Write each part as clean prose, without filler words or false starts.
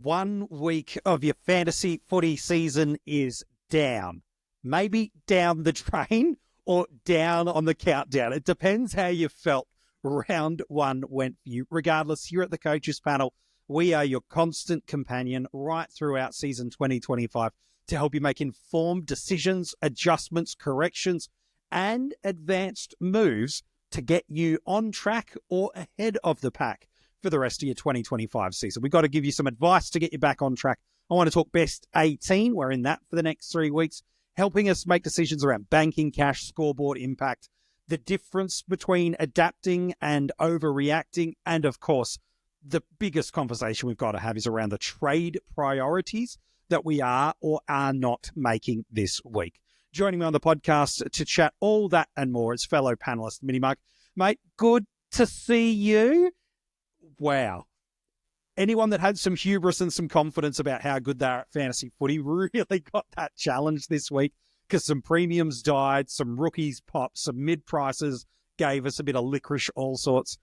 1 week of your fantasy footy season is down. Maybe down the drain or down on the countdown. It depends how you felt round one went for you. Regardless, here at the Coaches Panel, we are your constant companion right throughout season 2025 to help you make informed decisions, adjustments, corrections, and advanced moves to get you on track or ahead of the pack for the rest of your 2025 season. We've got to give you some advice to get you back on track. I want to talk best 18. We're in that for the next 3 weeks, helping us make decisions around banking, cash, scoreboard impact, the difference between adapting and overreacting, and of course, the biggest conversation we've got to have is around the trade priorities that we are or are not making this week. Joining me on the podcast to chat all that and more is fellow panelist MiniMonk. Mate, good to see you. Wow. Anyone that had some hubris and some confidence about how good they are at fantasy footy really got that challenge this week because some premiums died, some rookies popped, some mid-prices gave us a bit of licorice, all sorts.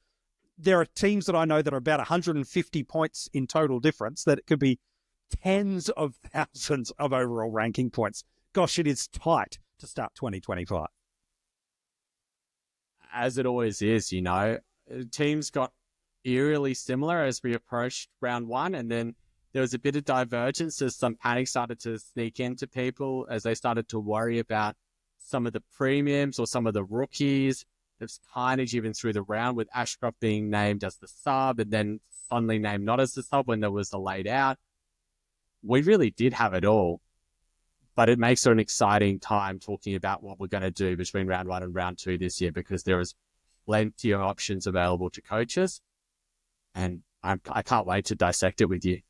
There are teams that I know that are about 150 points in total difference, that it could be tens of thousands of overall ranking points. Gosh, it is tight to start 2025. As it always is, teams got eerily similar as we approached round one, and then there was a bit of divergence as some panic started to sneak into people as they started to worry about some of the premiums or some of the rookies. There's carnage even through the round with Ashcroft being named as the sub and then suddenly named not as the sub when there was a laid out. We really did have it all, but it makes it an exciting time talking about what we're going to do between round one and round two this year, because there is plenty of options available to coaches. And I can't wait to dissect it with you.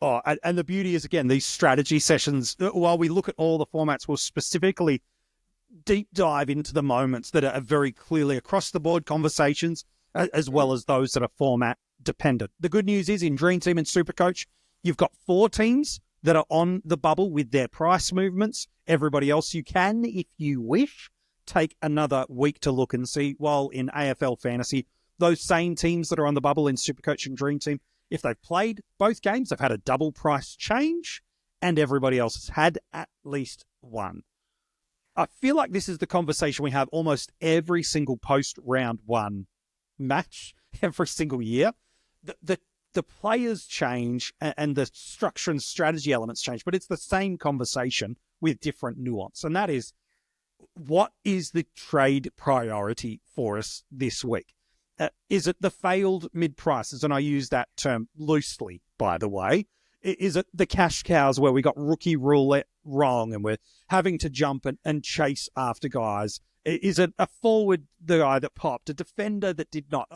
Oh, and the beauty is, again, these strategy sessions, while we look at all the formats, we'll specifically deep dive into the moments that are very clearly across the board conversations, as well as those that are format dependent. The good news is in Dream Team and SuperCoach, you've got 4 teams that are on the bubble with their price movements. Everybody else, you can, if you wish, take another week to look and see. While in AFL Fantasy, those same teams that are on the bubble in SuperCoach and Dream Team, if they've played both games, they've had a double price change, and everybody else has had at least one. I feel like this is the conversation we have almost every single post-round one match, every single year. The players change and the structure and strategy elements change, but it's the same conversation with different nuance. And that is, what is the trade priority for us this week? Is it the failed mid-prices? And I use that term loosely, by the way. Is it the cash cows where we got rookie roulette wrong and we're having to jump and chase after guys? Is it a forward, the guy that popped, a defender that did not?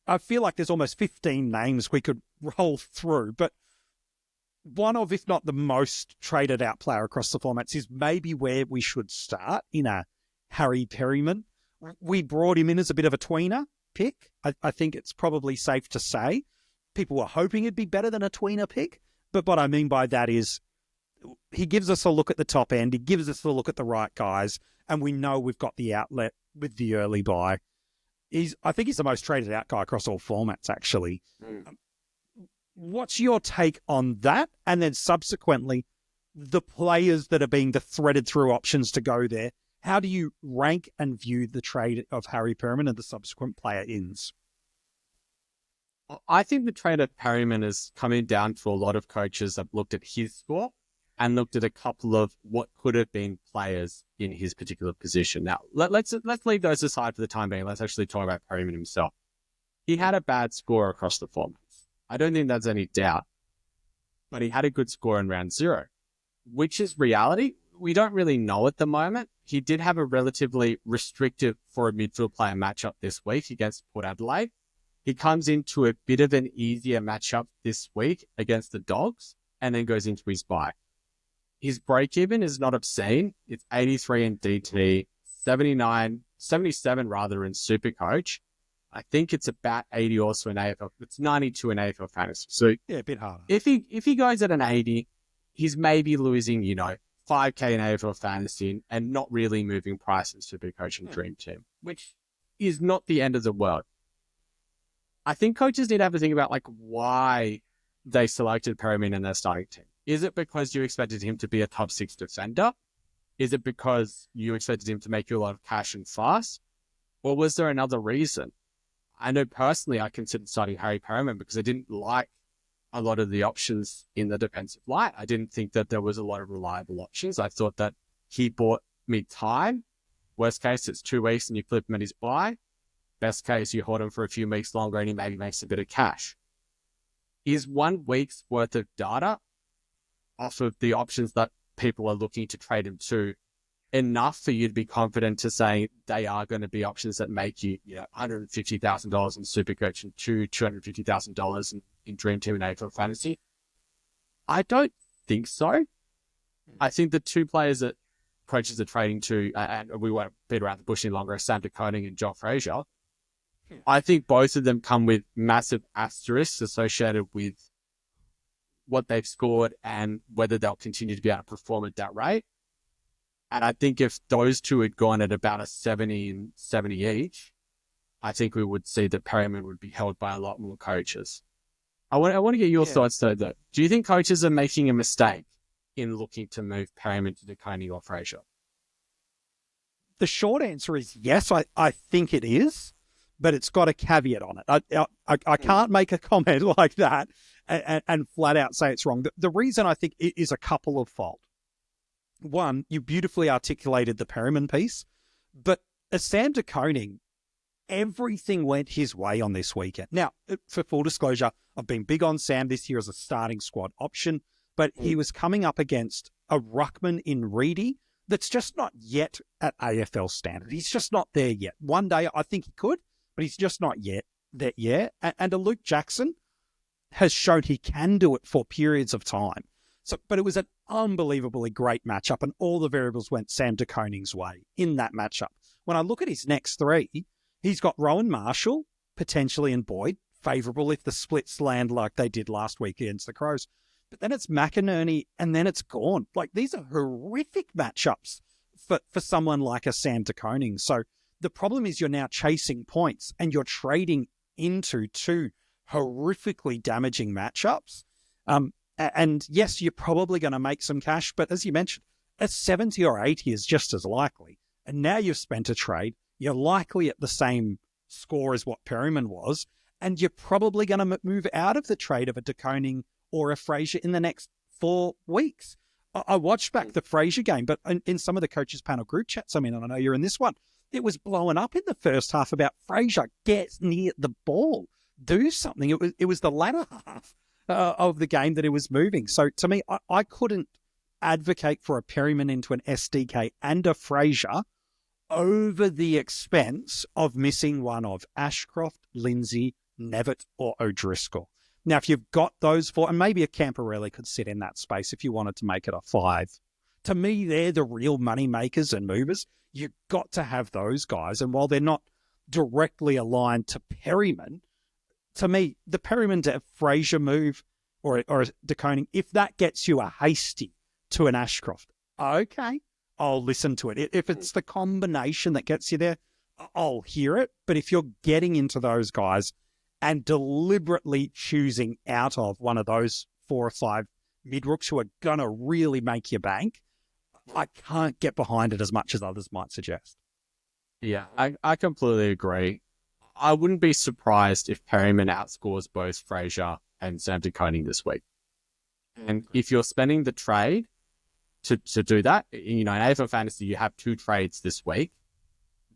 I feel like there's almost 15 names we could roll through, but one of, if not the most traded out player across the formats, is maybe where we should start in a Harry Perryman. We brought him in as a bit of a tweener pick. I think it's probably safe to say people were hoping it'd be better than a tweener pick. But what I mean by that is he gives us a look at the top end. He gives us a look at the right guys. And we know we've got the outlet with the early buy. I think he's the most traded out guy across all formats, actually. What's your take on that? And then subsequently, the players that are being threaded through options to go there. How do you rank and view the trade of Harry Perryman and the subsequent player ins? I think the trade of Perryman is coming down to a lot of coaches that looked at his score and looked at a couple of what could have been players in his particular position. Now, let's leave those aside for the time being. Let's actually talk about Perryman himself. He had a bad score across the formats. I don't think there's any doubt. But he had a good score in round 0, which is reality. We don't really know at the moment. He did have a relatively restrictive for a midfield player matchup this week against Port Adelaide. He comes into a bit of an easier matchup this week against the Dogs and then goes into his bye. His break-even is not obscene. It's 83 in DT, 77 rather in SuperCoach. I think it's about 80 also in AFL. It's 92 in AFL Fantasy. So yeah, a bit harder. If he goes at an 80, he's maybe losing, 5K in AFL Fantasy and not really moving price in SuperCoach and Dream Team, which is not the end of the world. I think coaches need to have to think about why they selected Perryman in their starting team? Is it because you expected him to be a top 6 defender? Is it because you expected him to make you a lot of cash and fast? Or was there another reason? I know personally I considered starting Harry Perryman because I didn't like a lot of the options in the defensive line. I didn't think that there was a lot of reliable options. I thought that he bought me time. Worst case, it's 2 weeks and you flip him at his buy. Best case, you hold him for a few weeks longer and he maybe makes a bit of cash. Is 1 week's worth of data off of the options that people are looking to trade him to enough for you to be confident to say they are going to be options that make you, $150,000 in SuperCoach and $250,000 in Dream Team and AFL Fantasy? I don't think so. I think the 2 players that coaches are trading to, and we won't beat around the bush any longer, are Sam de Koning and Joel Frazier. I think both of them come with massive asterisks associated with what they've scored and whether they'll continue to be able to perform at that rate. And I think if those 2 had gone at about a 70 and 70 each, I think we would see that Perryman would be held by a lot more coaches. I want to get your thoughts though. Do you think coaches are making a mistake in looking to move Perryman to de Koning or Frazier? The short answer is yes, I think it is, but it's got a caveat on it. I can't make a comment like that and flat out say it's wrong. The reason I think it is a couple of fault. One, you beautifully articulated the Perryman piece, but as Sam de Koning, everything went his way on this weekend. Now, for full disclosure, I've been big on Sam this year as a starting squad option, but he was coming up against a ruckman in Reedy that's just not yet at AFL standard. He's just not there yet. One day I think he could, but he's just not yet there yet. And a Luke Jackson has shown he can do it for periods of time. But it was an unbelievably great matchup, and all the variables went Sam de Koning's way in that matchup. When I look at his next 3, he's got Rowan Marshall, potentially, and Boyd, favourable if the splits land like they did last week against the Crows. But then it's McInerney, and then it's gone. Like, these are horrific matchups for someone like a Sam de Koning. So the problem is you're now chasing points, and you're trading into 2 horrifically damaging matchups. And yes, you're probably going to make some cash, but as you mentioned, a 70 or 80 is just as likely. And now you've spent a trade, you're likely at the same score as what Perryman was, and you're probably going to move out of the trade of a de Koning or a Frazier in the next 4 weeks. I watched back the Frazier game, but in some of the coaches panel group chats, and I know you're in this one, it was blowing up in the first half about Frazier, get near the ball, do something. It was the latter half of the game that it was moving. So to me, I couldn't advocate for a Perryman into an SDK and a Frazier over the expense of missing one of Ashcroft, Lindsay, Nevitt, or O'Driscoll. Now, if you've got those 4, and maybe a Camporelli could sit in that space if you wanted to make it a 5. To me, they're the real money makers and movers. You've got to have those guys. And while they're not directly aligned to Perryman, to me, the Perryman to Frazier move or de Koning, if that gets you a hasty to an Ashcroft, okay, I'll listen to it. If it's the combination that gets you there, I'll hear it. But if you're getting into those guys and deliberately choosing out of one of those 4 or 5 mid-rooks who are going to really make you bank, I can't get behind it as much as others might suggest. Yeah, I completely agree. I wouldn't be surprised if Perryman outscores both Frazier and Sam de Koning this week. And if you're spending the trade to do that, in AFL Fantasy, you have 2 trades this week.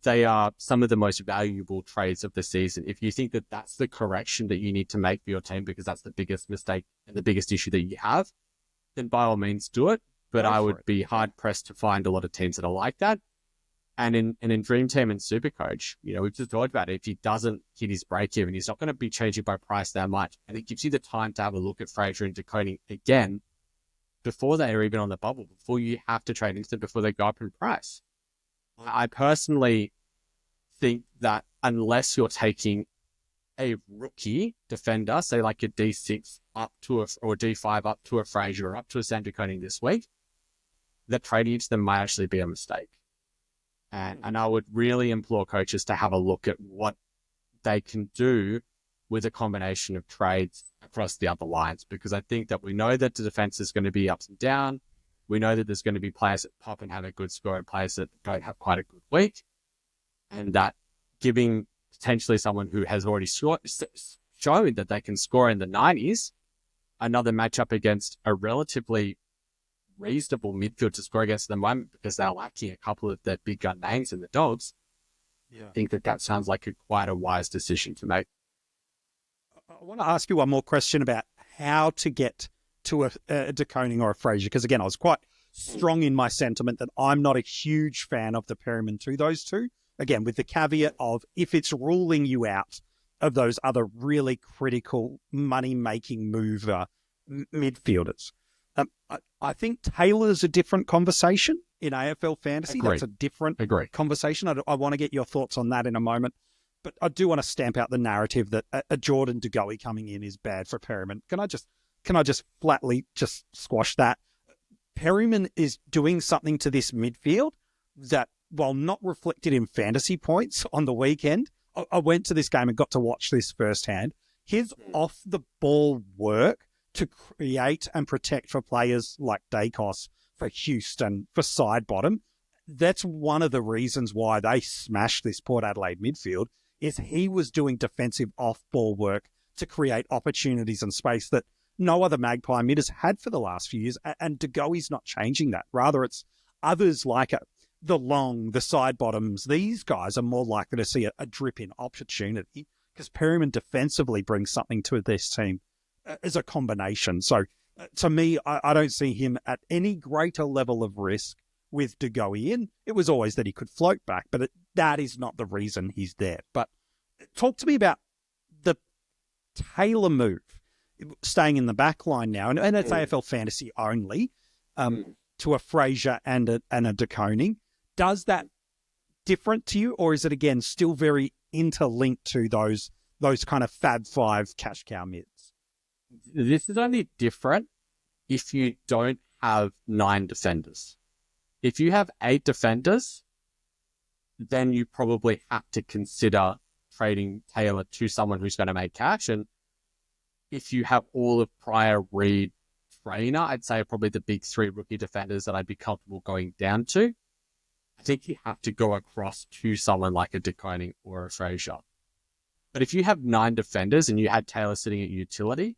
They are some of the most valuable trades of the season. If you think that that's the correction that you need to make for your team because that's the biggest mistake and the biggest issue that you have, then by all means do it. But I would be hard-pressed to find a lot of teams that are like that. And in Dream Team and SuperCoach, we've just talked about it. If he doesn't hit his break-even, he's not going to be changing by price that much. And it gives you the time to have a look at Frazier and de Koning again before they are even on the bubble, before you have to trade into them, before they go up in price. I personally think that unless you're taking a rookie defender, say like a D6 up to or a D5 up to a Frazier or up to a Sam de Koning this week, that trading into them might actually be a mistake. And I would really implore coaches to have a look at what they can do with a combination of trades across the other lines, because I think that we know that the defense is going to be ups and down. We know that there's going to be players that pop and have a good score and players that don't have quite a good week. And that giving potentially someone who has already shown that they can score in the 90s, another matchup against a relatively reasonable midfield to score against at the moment because they're lacking a couple of their big gun names in the Dogs. Yeah. I think that sounds like quite a wise decision to make. I want to ask you one more question about how to get to a De Koning or a Fraser, because again, I was quite strong in my sentiment that I'm not a huge fan of the Perryman to those two. Again, with the caveat of if it's ruling you out of those other really critical money-making mover midfielders. I think Taylor's a different conversation in AFL Fantasy. Agreed. That's a different conversation. I want to get your thoughts on that in a moment. But I do want to stamp out the narrative that a Jordan De Goey coming in is bad for Perryman. Can I just flatly just squash that? Perryman is doing something to this midfield that, while not reflected in fantasy points on the weekend, I went to this game and got to watch this firsthand. His off-the-ball work to create and protect for players like Dacos, for Houston, for Sidebottom, that's one of the reasons why they smashed this Port Adelaide midfield, is he was doing defensive off-ball work to create opportunities and space that no other Magpie mid has had for the last few years. And De Goey's not changing that. Rather, it's others like the Long, the Sidebottoms. These guys are more likely to see a drip in opportunity because Perryman defensively brings something to this team as a combination. So to me, I don't see him at any greater level of risk with De Goey in. It was always that he could float back, but that is not the reason he's there. But talk to me about the Taylor move, staying in the back line now, and it's AFL Fantasy only, to a Fraser and a De Koning. Does that different to you, or is it, again, still very interlinked to those kind of Fab Five cash cow mids? This is only different if you don't have 9 defenders. If you have 8 defenders, then you probably have to consider trading Taylor to someone who's going to make cash. And if you have all of Pryor, Reed, Trainer, I'd say probably the big 3 rookie defenders that I'd be comfortable going down to. I think you have to go across to someone like a De Koning or a Fraser. But if you have 9 defenders and you had Taylor sitting at utility,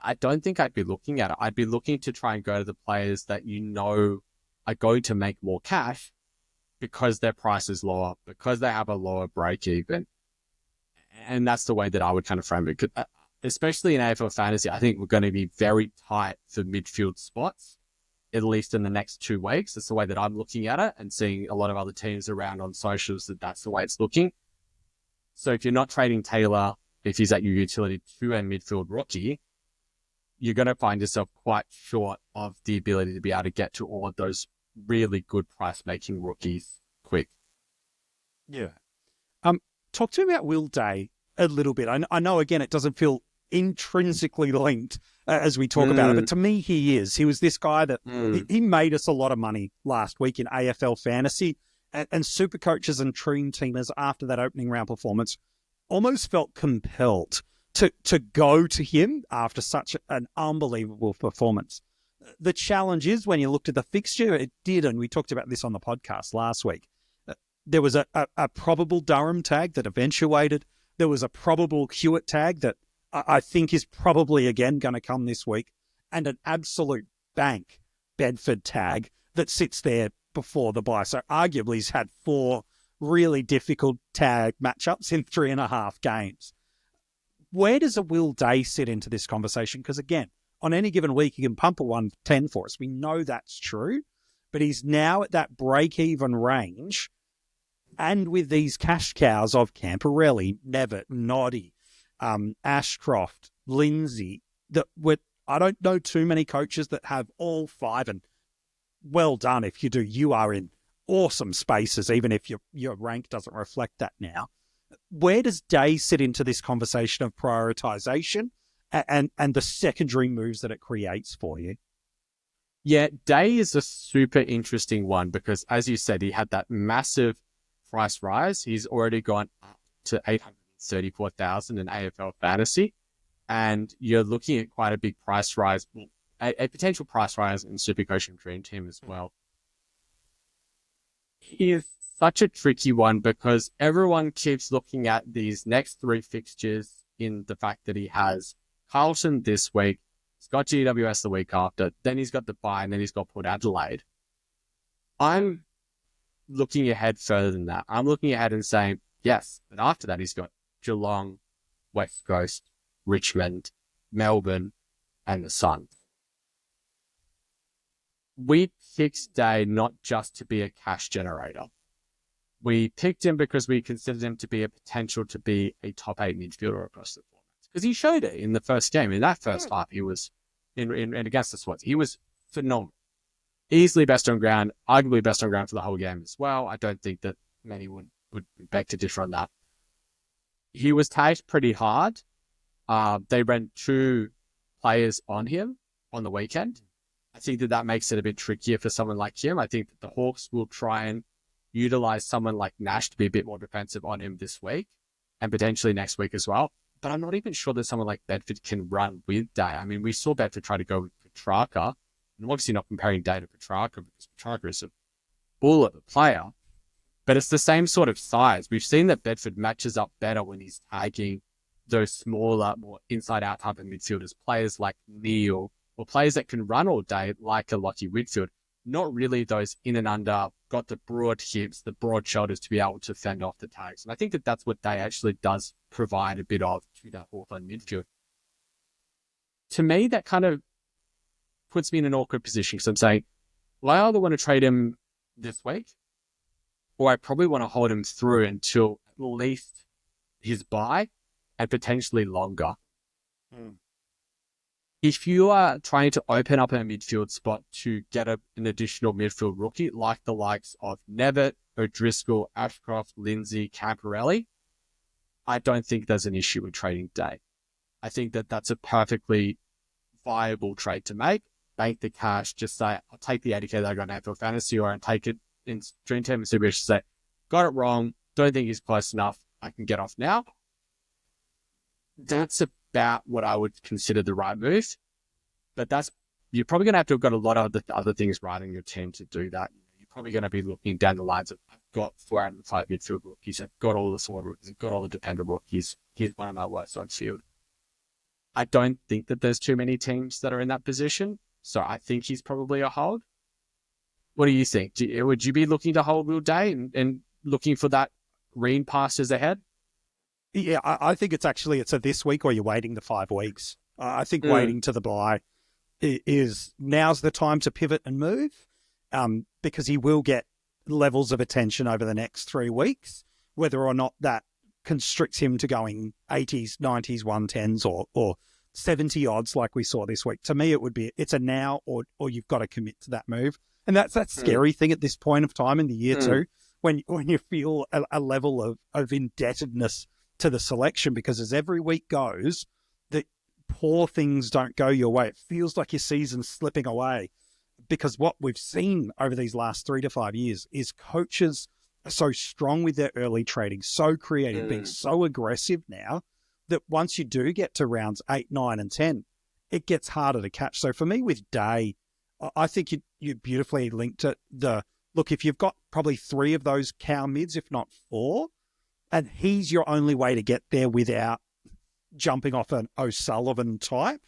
I don't think I'd be looking at it. I'd be looking to try and go to the players that you know are going to make more cash because their price is lower, because they have a lower break even. And that's the way that I would kind of frame it. Especially in AFL Fantasy, I think we're going to be very tight for midfield spots, at least in the next 2 weeks. That's the way that I'm looking at it and seeing a lot of other teams around on socials that's the way it's looking. So if you're not trading Taylor, if he's at your utility to a midfield rookie, you're going to find yourself quite short of the ability to be able to get to all of those really good price-making rookies quick. Yeah. Talk to me about Will Day a little bit. I know, again, it doesn't feel intrinsically linked as we talk about it, but to me, he is. He was this guy that he made us a lot of money last week in AFL Fantasy, and super coaches and dream teamers after that opening round performance almost felt compelled to go to him after such an unbelievable performance. The challenge is, when you looked at the fixture, it did, and we talked about this on the podcast last week, there was a probable Durham tag that eventuated. There was a probable Hewitt tag that I think is probably again going to come this week, and an absolute bank Bedford tag that sits there before the bye. So arguably he's had 4 really difficult tag matchups in 3.5 games. Where does a Will Day sit into this conversation? Because again, on any given week, he can pump a 110 for us. We know that's true, but he's now at that break-even range. And with these cash cows of Camporelli, Nevitt, Noddy, Ashcroft, Lindsay, I don't know too many coaches that have all 5, and well done if you do. You are in awesome spaces, even if your rank doesn't reflect that now. Where does Day sit into this conversation of prioritization and the secondary moves that it creates for you? Yeah, Day is a super interesting one because, as you said, he had that massive price rise. He's already gone up to 34,000 in AFL Fantasy, and you're looking at quite a big price rise, a potential price rise in SuperCoach and Dream Team as well. He is such a tricky one because everyone keeps looking at these next 3 fixtures in the fact that he has Carlton this week, he's got GWS the week after, then he's got the bye, and then he's got Port Adelaide. I'm looking ahead further than that. I'm looking ahead and saying, yes, but after that, he's got Geelong, West Coast, Richmond, Melbourne, and the Sun. We picked Day not just to be a cash generator. We picked him because we considered him to be a potential to be a top 8 midfielder across the formats. Because he showed it in the first game. In that first half, he was, in against the Swans, he was phenomenal. Easily best on ground, arguably best on ground for the whole game as well. I don't think that many would beg to differ on that. He was tagged pretty hard. They ran 2 players on him on the weekend. I think that makes it a bit trickier for someone like him. I think that the Hawks will try and utilize someone like Nash to be a bit more defensive on him this week and potentially next week as well. But I'm not even sure that someone like Bedford can run with Day. I mean, we saw Bedford try to go with Petrarca. I'm obviously not comparing Day to Petrarca because Petrarca is a bull of a player, but it's the same sort of size. We've seen that Bedford matches up better when he's tagging those smaller, more inside-out type of midfielders, players like Neil, or players that can run all day like a Lockie Whitfield. Not really those in and under, got the broad hips, the broad shoulders to be able to fend off the tags. And I think that that's what Day actually does provide a bit of to that Hawthorn midfield. To me, that kind of puts me in an awkward position because I'm saying, well, I either want to trade him this week, or I probably want to hold him through until at least his bye and potentially longer. If you are trying to open up a midfield spot to get an additional midfield rookie, like the likes of Nevitt, O'Driscoll, Ashcroft, Lindsay, Camporelli, I don't think there's an issue with trading Day. I think that that's a perfectly viable trade to make. Bank the cash, just say, I'll take the 80K that I got in AFL Fantasy, or I'll take it in Dream Team and Super. Say, got it wrong, don't think he's close enough, I can get off now. That's about what I would consider the right move. But you're probably going to have got a lot of the other things right in your team to do that. You're probably going to be looking down the lines of, I've got 4 out of 5 midfield rookies, I've got all the forward rookies, I've got all the dependable rookies, here's one of my worst on field. I don't think that there's too many teams that are in that position, so I think he's probably a hold. What do you think? Would you be looking to hold Will Day and looking for that green pastures ahead? Yeah, I think it's a this week, or you're waiting the 5 weeks. I think waiting to the bye is now's the time to pivot and move, because he will get levels of attention over the next 3 weeks, whether or not that constricts him to going 80s, 90s, 110s or 70 odds like we saw this week. To me, it's a now or you've got to commit to that move. And that's that scary thing at this point of time in the year too, when you feel a level of indebtedness to the selection, because as every week goes, the poor things don't go your way. It feels like your season's slipping away, because what we've seen over these last 3 to 5 years is coaches are so strong with their early trading, so creative, being so aggressive now, that once you do get to rounds 8, 9, and 10, it gets harder to catch. So for me with Day, I think you beautifully linked it. Look, if you've got probably 3 of those cow mids, if not 4, and he's your only way to get there without jumping off an O'Sullivan type,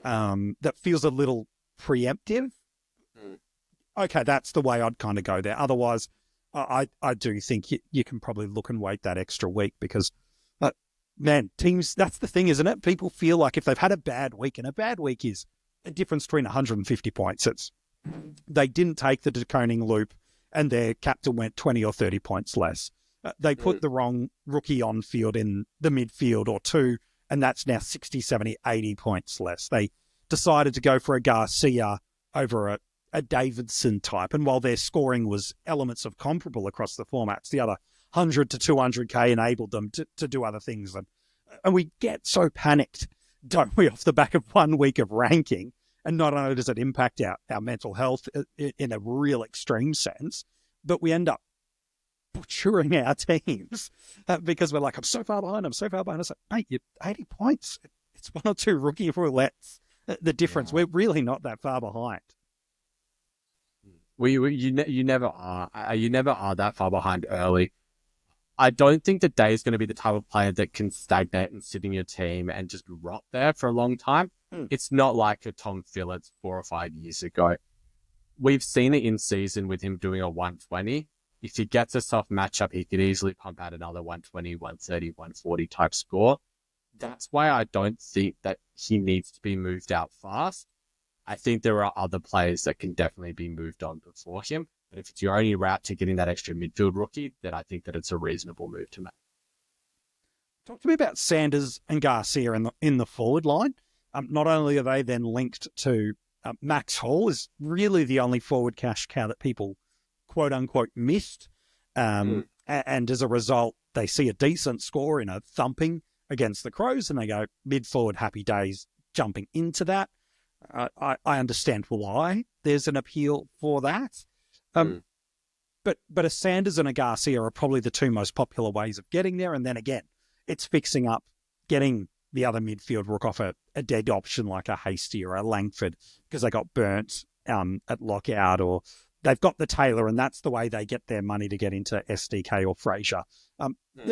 that feels a little preemptive. Okay, that's the way I'd kind of go there. Otherwise, I do think you can probably look and wait that extra week, because, man, teams, that's the thing, isn't it? People feel like if they've had a bad week, and a bad week is a difference between 150 points. They didn't take the Deconing loop and their captain went 20 or 30 points less. They put the wrong rookie on field in the midfield or 2, and that's now 60, 70, 80 points less. They decided to go for a Garcia over a Davidson type. And while their scoring was elements of comparable across the formats, the other 100 to 200K enabled them to do other things. And we get so panicked, don't we, off the back of 1 week of ranking. And not only does it impact our mental health in a real extreme sense, but we end up butchering our teams because we're like, I'm so far behind. It's like, mate, you're 80 points. It's one or two rookie roulettes. The difference. We're really not that far behind. You never are. You never are that far behind early. I don't think that Day is going to be the type of player that can stagnate and sit in your team and just rot there for a long time. It's not like a Tom Phillips 4 or 5 years ago. We've seen it in season with him doing a 120. If he gets a soft matchup, he could easily pump out another 120, 130, 140 type score. That's why I don't think that he needs to be moved out fast. I think there are other players that can definitely be moved on before him. But if it's your only route to getting that extra midfield rookie, then I think that it's a reasonable move to make. Talk to me about Sanders and Garcia in the forward line. Not only are they then linked to Max Hall, is really the only forward cash cow that people quote unquote missed. And as a result, they see a decent score in a thumping against the Crows and they go mid forward happy days jumping into that. I understand why there's an appeal for that. But a Sanders and a Garcia are probably the two most popular ways of getting there. And then again, it's fixing up, getting the other midfield rook off a dead option like a Hasty or a Langford because they got burnt at lockout, or they've got the Taylor and that's the way they get their money to get into SDK or Fraser.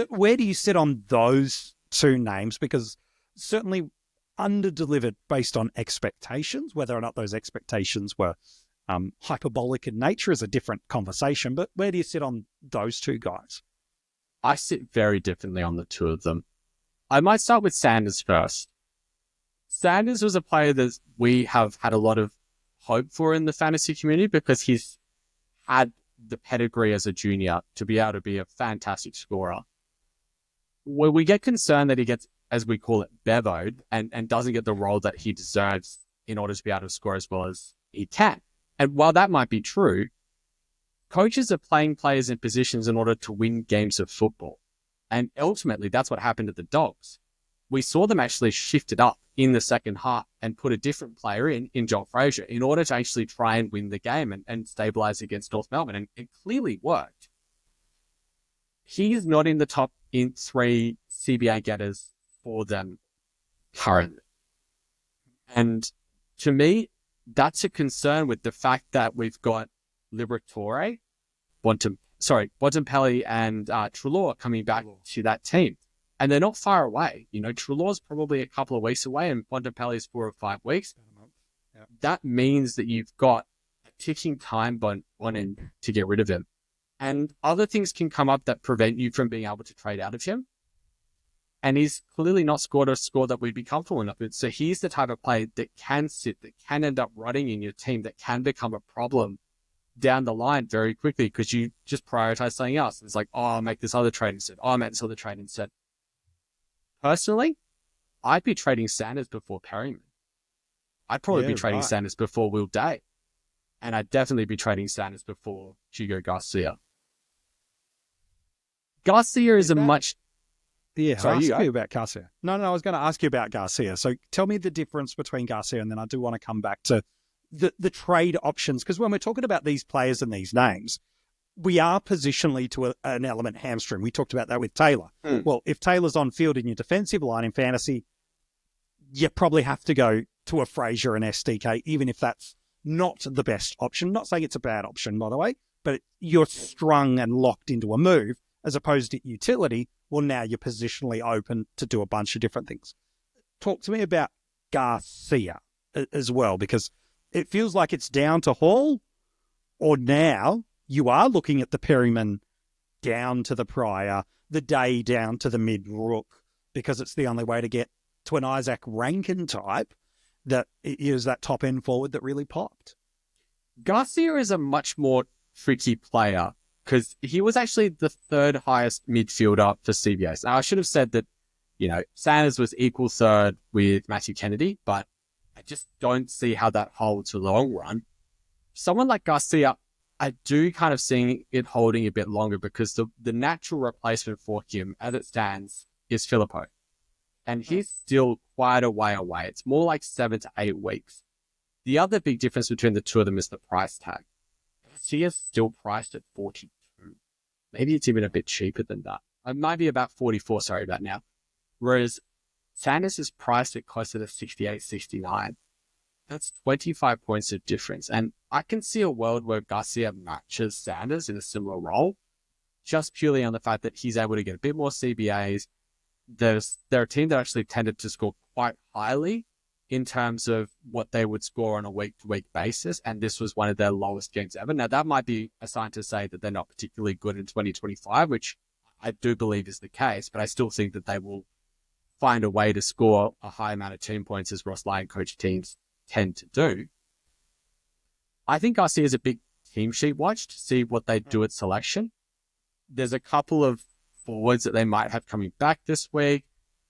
Where do you sit on those two names? Because certainly under-delivered based on expectations. Whether or not those expectations were hyperbolic in nature is a different conversation, but where do you sit on those two guys? I sit very differently on the two of them. I might start with Sanders first. Sanders was a player that we have had a lot of hope for in the fantasy community because he's had the pedigree as a junior to be able to be a fantastic scorer. Where we get concerned that he gets, as we call it, bevoed and doesn't get the role that he deserves in order to be able to score as well as he can. And while that might be true, coaches are playing players in positions in order to win games of football. And ultimately, that's what happened at the Dogs. We saw them actually shift it up in the second half and put a different player in Joel Frazier, in order to actually try and win the game and stabilize against North Melbourne. And it clearly worked. He's not in the top in 3 CBA getters for them currently. And to me, that's a concern with the fact that we've got Liberatore, Bontempelli and Treloar coming back to that team. And they're not far away. You know, Treloar's probably a couple of weeks away and Bontempelli's 4 or 5 weeks. Yep. That means that you've got a ticking time bomb on him to get rid of him. And other things can come up that prevent you from being able to trade out of him. And he's clearly not scored a score that we'd be comfortable enough with. So he's the type of player that can sit, that can end up rotting in your team, that can become a problem down the line very quickly because you just prioritize something else. It's like, oh, I'll make this other trade instead. Oh, I'll make this other trade instead. Personally, I'd be trading Sanders before Perryman. I'd probably be trading Sanders before Will Day. And I'd definitely be trading Sanders before Hugo Garcia. Garcia is much... Yeah, I'll ask you about Garcia. No, I was going to ask you about Garcia. So tell me the difference between Garcia, and then I do want to come back to the trade options, because when we're talking about these players and these names, we are positionally to an element hamstring. We talked about that with Taylor. Well, if Taylor's on field in your defensive line in fantasy, you probably have to go to a Fraser and SDK, even if that's not the best option. Not saying it's a bad option, by the way, but you're strung and locked into a move as opposed to utility. Well, now you're positionally open to do a bunch of different things. Talk to me about Garcia as well, because it feels like it's down to Hall, or now you are looking at the Perryman down to the Pryor, the Day down to the mid-rook, because it's the only way to get to an Isaac Rankin type that is that top-end forward that really popped. Garcia is a much more tricky player because he was actually the 3rd highest midfielder for CBAs. Now, I should have said that, Sanders was equal 3rd with Matthew Kennedy, but I just don't see how that holds for the long run. Someone like Garcia, I do kind of see it holding a bit longer because the natural replacement for him, as it stands, is Filippo. And he's still quite a way away. It's more like 7 to 8 weeks. The other big difference between the two of them is the price tag. Garcia's still priced at 42. maybe it's even a bit cheaper than that. It might be about 44, sorry about now. Whereas Sanders is priced at closer to 68, 69. That's 25 points of difference. And I can see a world where Garcia matches Sanders in a similar role, just purely on the fact that he's able to get a bit more CBAs. They're a team that actually tended to score quite highly in terms of what they would score on a week-to-week basis, and this was one of their lowest games ever. Now, that might be a sign to say that they're not particularly good in 2025, which I do believe is the case, but I still think that they will find a way to score a high amount of team points, as Ross Lyon coach teams tend to do. I think Garcia is a big team sheet watch to see what they do at selection. There's a couple of forwards that they might have coming back this week.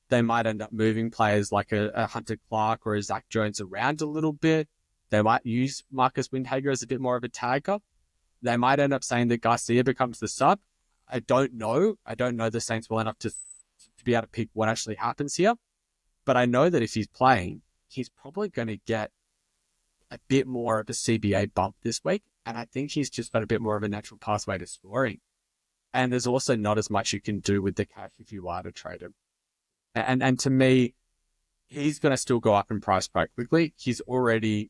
They might end up moving players like a Hunter Clark or a Zach Jones around a little bit. They might use Marcus Windhager as a bit more of a tagger. They might end up saying that Garcia becomes the sub. I don't know. I don't know the Saints well enough to be able to pick what actually happens here. But I know that if he's playing, he's probably going to get a bit more of a CBA bump this week. And I think he's just got a bit more of a natural pathway to scoring. And there's also not as much you can do with the cash if you are to trade him. And to me, he's going to still go up in price quite quickly. He's already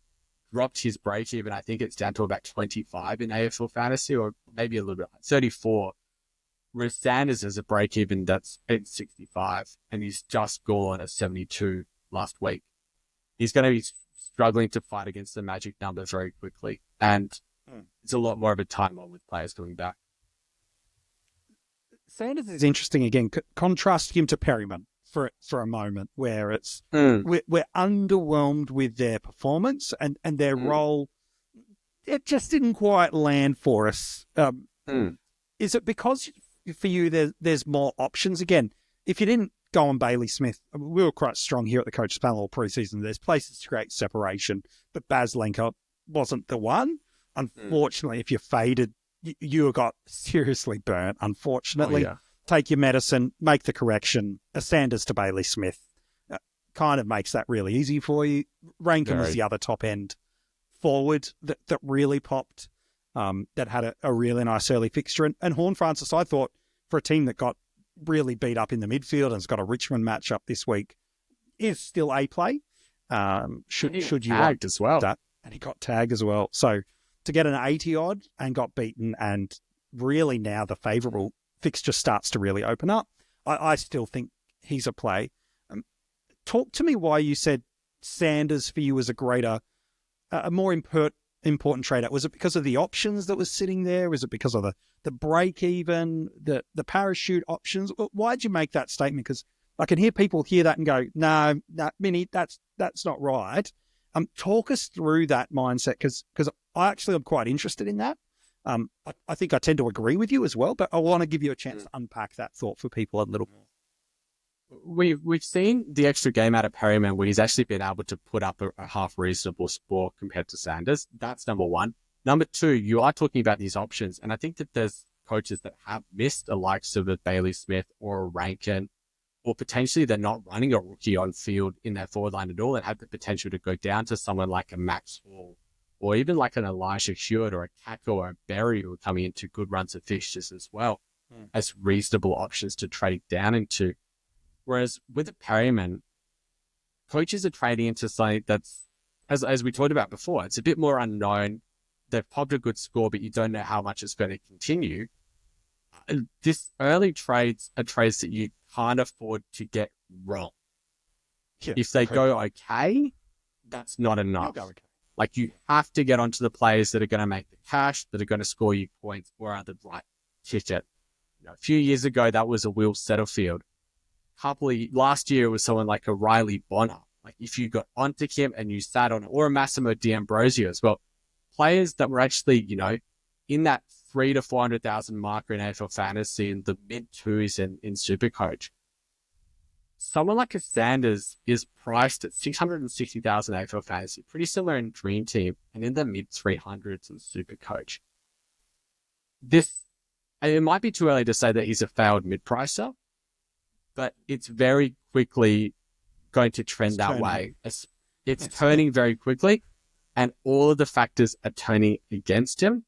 dropped his break even. I think it's down to about 25 in AFL Fantasy, or maybe a little bit, 34. Whereas Sanders has a break even that's at 65, and he's just gone at 72 last week. He's going to be struggling to fight against the magic number very quickly. And it's a lot more of a time on with players coming back. Sanders is interesting again. Contrast him to Perryman for a moment, where it's we're underwhelmed with their performance and their role. It just didn't quite land for us. Is it because for you there's more options? Again, if you didn't go on Bailey Smith, we were quite strong here at the coaches panel all preseason. There's places to create separation, but Baz Lenker wasn't the one. Unfortunately, if you faded, you got seriously burnt. Unfortunately. Take your medicine, make the correction. A Sanders to Bailey Smith kind of makes that really easy for you. Rankin was the other top end forward that really popped, that had a really nice early fixture. And Horn Francis, I thought, for a team that got really beat up in the midfield and has got a Richmond matchup this week, is still a play. Should you tagged as well? That, and he got tagged as well. So to get an 80 odd and got beaten, and really now the favourable fixture starts to really open up, I still think he's a play. Talk to me why you said Sanders for you was a more important trade-out. Was it because of the options that was sitting there? Was it because of the break-even, the parachute options? Why'd you make that statement? Because I can hear people hear that and go, no, Mini, that's not right. Talk us through that mindset, because I actually am quite interested in that. I think I tend to agree with you as well, but I want to give you a chance to unpack that thought for people a little more. We've seen the extra game out of Perryman where he's actually been able to put up a half reasonable score compared to Sanders. That's number one. Number two, you are talking about these options, and I think that there's coaches that have missed the likes of a Bailey Smith or a Rankin, or potentially they're not running a rookie on field in their forward line at all and have the potential to go down to someone like a Max Hall, or even like an Elijah Hewitt or a Kako or a Berry who are coming into good runs of fixtures as well as reasonable options to trade down into. Whereas with a Perryman, coaches are trading into something that's, as we talked about before, it's a bit more unknown. They've popped a good score, but you don't know how much it's going to continue. This early trades are trades that you can't afford to get wrong. Yeah, if they go okay, that's not enough. Go okay. Like, you have to get onto the players that are going to make the cash, that are going to score you points, or are the right ticket. A few years ago, that was a Will Setterfield. Last year, it was someone like a Riley Bonner. Like, if you got onto him and you sat on it, or a Massimo D'Ambrosio as well. Players that were actually, in that 300,000 to 400,000 marker in AFL Fantasy and the mid-twos in SuperCoach. Someone like a Sanders is priced at 660,000 AFL Fantasy, pretty similar in Dream Team, and in the mid-300s in SuperCoach. It might be too early to say that he's a failed mid-pricer, but it's very quickly going to trend that way. It's turning very quickly, and all of the factors are turning against him.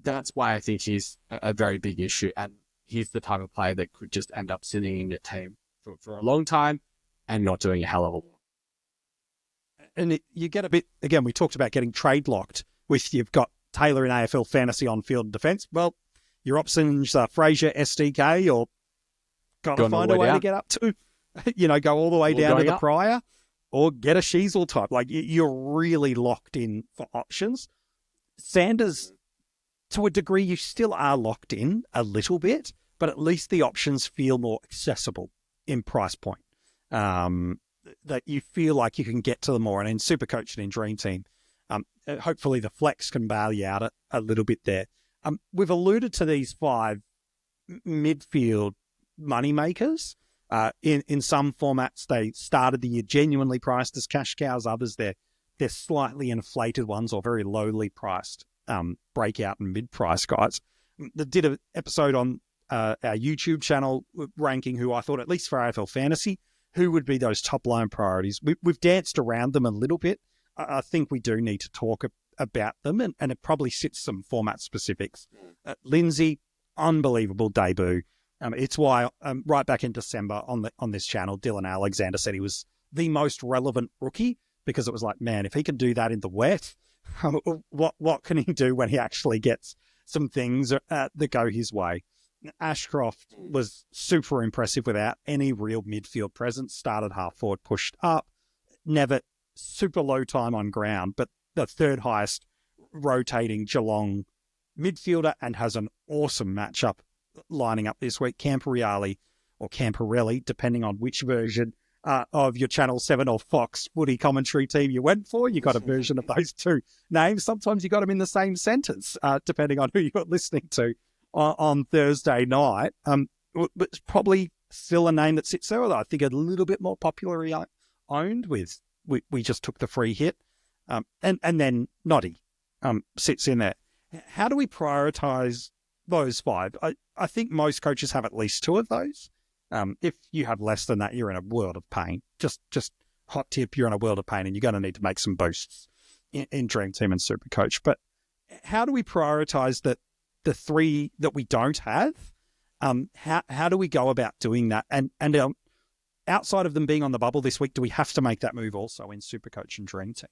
That's why I think he's a very big issue. And he's the type of player that could just end up sitting in your team for a long time and not doing a hell of a lot. And you get a bit, again, we talked about getting trade locked with, you've got Taylor in AFL Fantasy on field and defence. Well, your options are Fraser, SDK, or got to find a way to get up to, go all the way down to the prior, or get a Sheasel type. Like, you're really locked in for options. Sanders, to a degree, you still are locked in a little bit, but at least the options feel more accessible in price point. That you feel like you can get to them more. And in SuperCoach and in Dream Team, hopefully the flex can bail you out a little bit there. We've alluded to these 5 midfield money makers. In some formats, they started the year genuinely priced as cash cows. Others, they're slightly inflated ones or very lowly priced breakout and mid-price guys. They did an episode on our YouTube channel ranking who I thought, at least for AFL Fantasy, who would be those top line priorities. We've danced around them a little bit. I think we do need to talk about them, and it probably sits some format specifics. Lindsay, unbelievable debut. It's why right back in December on this channel, Dylan Alexander said he was the most relevant rookie, because it was like, man, if he can do that in the wet, what can he do when he actually gets some things that go his way? Ashcroft was super impressive without any real midfield presence. Started half forward, pushed up, never super low time on ground, but the third highest rotating Geelong midfielder, and has an awesome matchup lining up this week. Camporelli, or Camporelli, depending on which version of your Channel 7 or Fox footy commentary team you went for. You got a version of those two names. Sometimes you got them in the same sentence, depending on who you're listening to on Thursday night. But it's probably still a name that sits there, although I think a little bit more popularly owned with, we just took the free hit. And then Noddy sits in there. How do we prioritize those 5? I think most coaches have at least 2 of those. If you have less than that, you're in a world of pain. Just hot tip, you're in a world of pain, and you're going to need to make some boosts in Dream Team and SuperCoach. But how do we prioritize the 3 that we don't have? How do we go about doing that? And outside of them being on the bubble this week, do we have to make that move also in SuperCoach and Dream Team?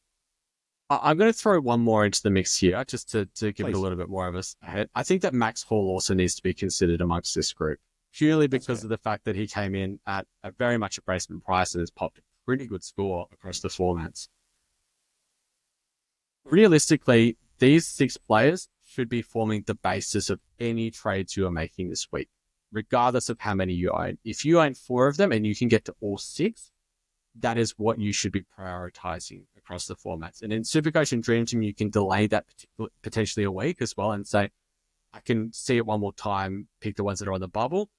I'm going to throw one more into the mix here, just to give Please. it a little bit more of a head. I think that Max Hall also needs to be considered amongst this group, purely because of the fact that he came in at a very much a placement price and has popped a pretty good score across the formats. Realistically, these 6 players should be forming the basis of any trades you are making this week, regardless of how many you own. If you own 4 of them and you can get to all 6, that is what you should be prioritizing across the formats. And in SuperCoach and Dream Team, you can delay that potentially a week as well and say, I can see it one more time, pick the ones that are on the bubble.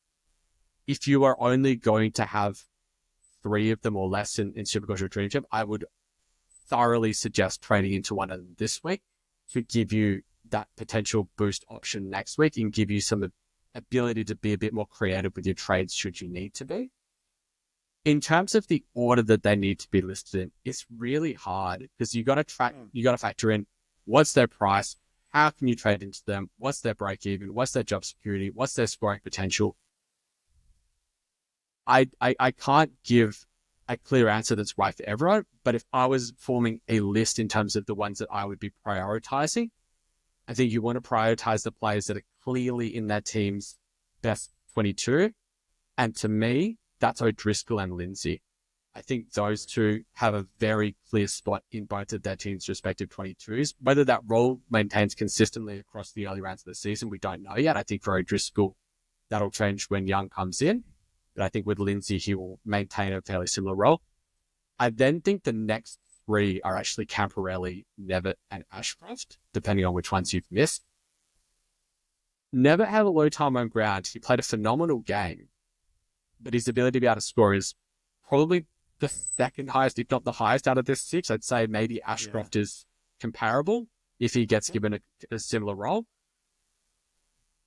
If you are only going to have 3 of them or less in SuperCoach or Dream Team, I would thoroughly suggest trading into one of them this week to give you that potential boost option next week and give you some ability to be a bit more creative with your trades should you need to be. In terms of the order that they need to be listed in, it's really hard because you got to factor in what's their price, how can you trade into them, what's their break even, what's their job security, what's their scoring potential. I can't give a clear answer that's right for everyone, but if I was forming a list in terms of the ones that I would be prioritizing, I think you want to prioritize the players that are clearly in their team's best 22. And to me, that's O'Driscoll and Lindsay. I think those 2 have a very clear spot in both of their teams' respective 22s. Whether that role maintains consistently across the early rounds of the season, we don't know yet. I think for O'Driscoll, that'll change when Young comes in. But I think with Lindsay, he will maintain a fairly similar role. I then think the next 3 are actually Camporelli, Nevitt, and Ashcroft, depending on which ones you've missed. Nevitt had a low time on ground. He played a phenomenal game, but his ability to be able to score is probably the second highest, if not the highest out of this 6. I'd say maybe Ashcroft is comparable if he gets given a similar role.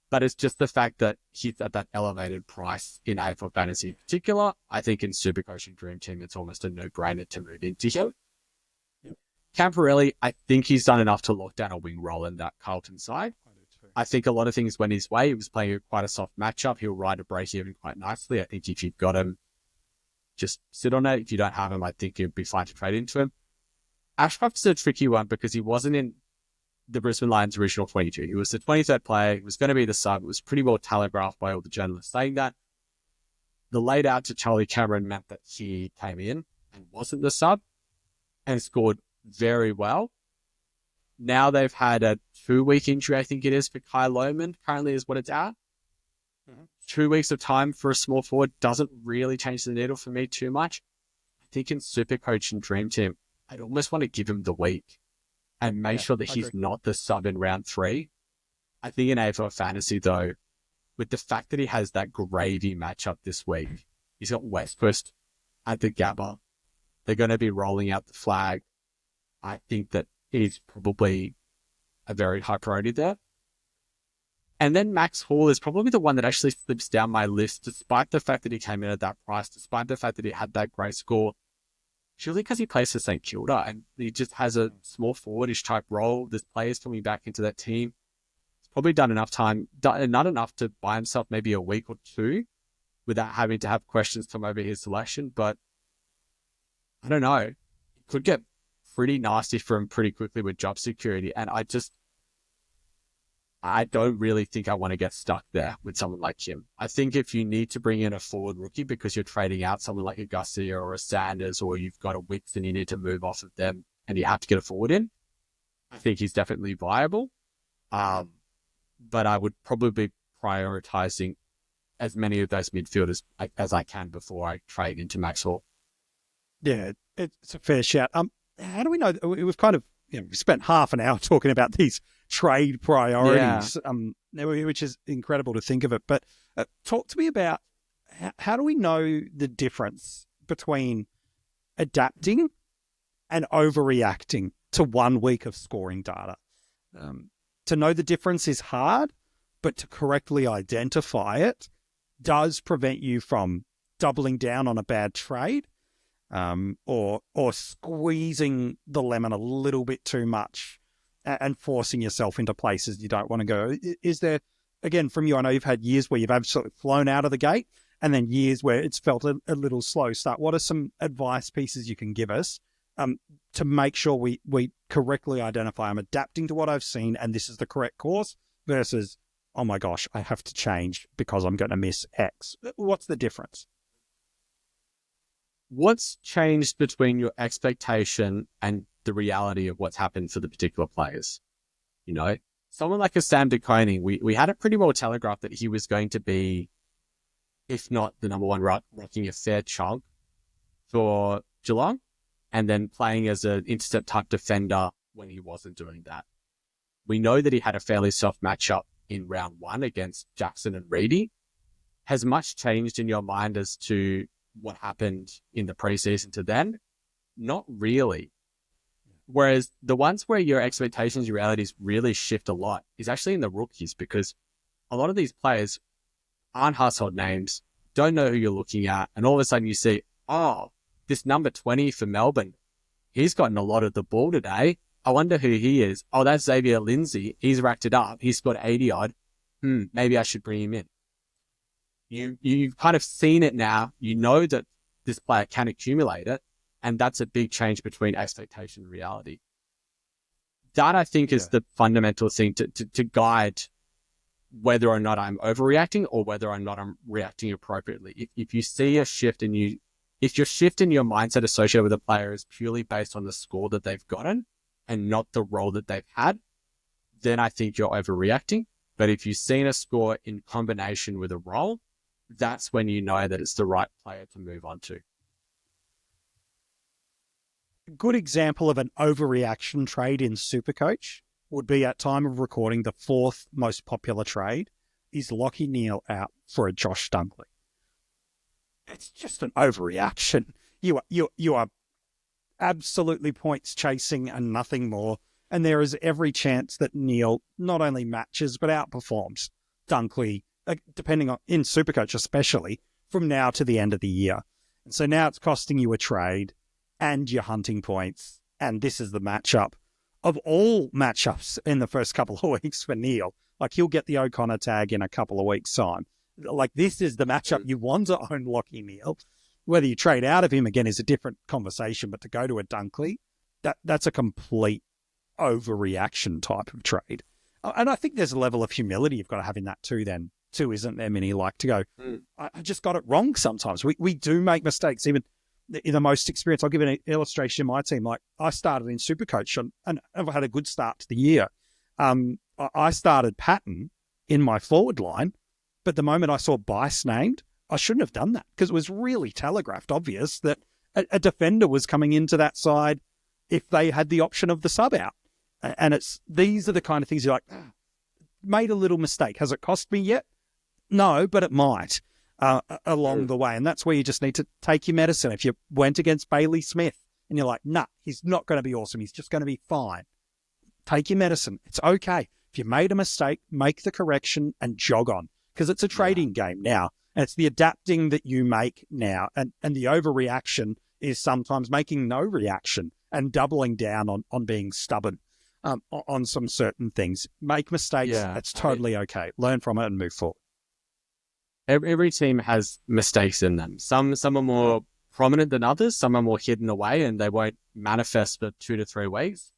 But it's just the fact that he's at that elevated price in AFL Fantasy in particular. I think in SuperCoach and Dream Team, it's almost a no-brainer to move into him. Camporelli, I think he's done enough to lock down a wing role in that Carlton side. I think a lot of things went his way. He was playing quite a soft matchup. He'll ride a break even quite nicely. I think if you've got him, just sit on it. If you don't have him, I think you'd be fine to trade into him. Ashcroft's a tricky one because he wasn't in the Brisbane Lions' original 22. He was the 23rd player. He was going to be the sub. It was pretty well telegraphed by all the journalists saying that. The laid out to Charlie Cameron meant that he came in and wasn't the sub and scored very well. Now they've had a 2-week injury, I think it is, for Kyle Lohmann, currently is what it's at. 2 weeks of time for a small forward doesn't really change the needle for me too much. I think in SuperCoach and Dream Team, I'd almost want to give him the week and make sure that he's not the sub in round 3. I think in AFL Fantasy, though, with the fact that he has that gravy matchup this week, he's got West Coast at the Gabba. They're going to be rolling out the flag. I think that he's probably a very high priority there. And then Max Hall is probably the one that actually slips down my list, despite the fact that he came in at that price, despite the fact that he had that great score. Surely because he plays for St Kilda and he just has a small forwardish type role. There's players coming back into that team. He's probably done enough time, not enough to buy himself maybe a week or two without having to have questions come over his selection. But I don't know. It could get pretty nasty for him pretty quickly with job security. And I don't really think I want to get stuck there with someone like him. I think if you need to bring in a forward rookie because you're trading out someone like a Garcia or a Sanders, or you've got a Wicks and you need to move off of them and you have to get a forward in, I think he's definitely viable. But I would probably be prioritizing as many of those midfielders as I can before I trade into Max Hall. Yeah, it's a fair shout. How do we know? We've kind of we spent half an hour talking about these trade priorities, which is incredible to think of it. But talk to me about how do we know the difference between adapting and overreacting to 1 week of scoring data? To know the difference is hard, but to correctly identify it does prevent you from doubling down on a bad trade. Or squeezing the lemon a little bit too much and forcing yourself into places you don't want to go. Is there, again, from you, I know you've had years where you've absolutely flown out of the gate and then years where it's felt a little slow start. What are some advice pieces you can give us to make sure we correctly identify I'm adapting to what I've seen and this is the correct course versus, oh my gosh, I have to change because I'm going to miss X? What's the difference? What's changed between your expectation and the reality of what's happened for the particular players? You know, someone like a Sam De Koning, we had it pretty well telegraphed that he was going to be, if not the number one, rocking a fair chunk for Geelong and then playing as an intercept type defender when he wasn't doing that. We know that he had a fairly soft matchup in round 1 against Jackson and Reedy. Has much changed in your mind as to what happened in the preseason to then? Not really. Whereas the ones where your expectations, your realities really shift a lot is actually in the rookies, because a lot of these players aren't household names, don't know who you're looking at, and all of a sudden you see, oh, this number 20 for Melbourne, he's gotten a lot of the ball today. I wonder who he is. Oh, that's Xavier Lindsay. He's racked it up. He's got 80 odd. Maybe I should bring him in. You've kind of seen it now. You know that this player can accumulate it, and that's a big change between expectation and reality. That, I think, is the fundamental thing to guide whether or not I'm overreacting or whether or not I'm reacting appropriately. If you see a shift if your shift in your mindset associated with a player is purely based on the score that they've gotten and not the role that they've had, then I think you're overreacting. But if you've seen a score in combination with a role, that's when you know that it's the right player to move on to. A good example of an overreaction trade in SuperCoach would be, at time of recording, the 4th most popular trade is Lachie Neale out for a Josh Dunkley. It's just an overreaction. You are absolutely points chasing and nothing more. And there is every chance that Neale not only matches but outperforms Dunkley, depending on, in SuperCoach especially, from now to the end of the year. And so now it's costing you a trade and you're hunting points. And this is the matchup of all matchups in the first couple of weeks for Neale. Like he'll get the O'Connor tag in a couple of weeks' time. Like this is the matchup you want to own Lockie Neal. Whether you trade out of him again is a different conversation, but to go to a Dunkley, that's a complete overreaction type of trade. And I think there's a level of humility you've got to have in that too, isn't there, Mini? Like to go, I just got it wrong sometimes. We do make mistakes, even in the most experienced. I'll give an illustration in my team. Like I started in SuperCoach and I've had a good start to the year. I started Patton in my forward line, but the moment I saw Bice named, I shouldn't have done that because it was really telegraphed, obvious that a defender was coming into that side if they had the option of the sub out. And these are the kind of things you're like, made a little mistake. Has it cost me yet? No, but it might along the way. And that's where you just need to take your medicine. If you went against Bailey Smith and you're like, nah, he's not going to be awesome. He's just going to be fine. Take your medicine. It's okay. If you made a mistake, make the correction and jog on because it's a trading game now. And it's the adapting that you make now. And the overreaction is sometimes making no reaction and doubling down on being stubborn on some certain things. Make mistakes. It's totally okay. Learn from it and move forward. Every team has mistakes in them. Some are more prominent than others. Some are more hidden away and they won't manifest for 2 to 3 weeks.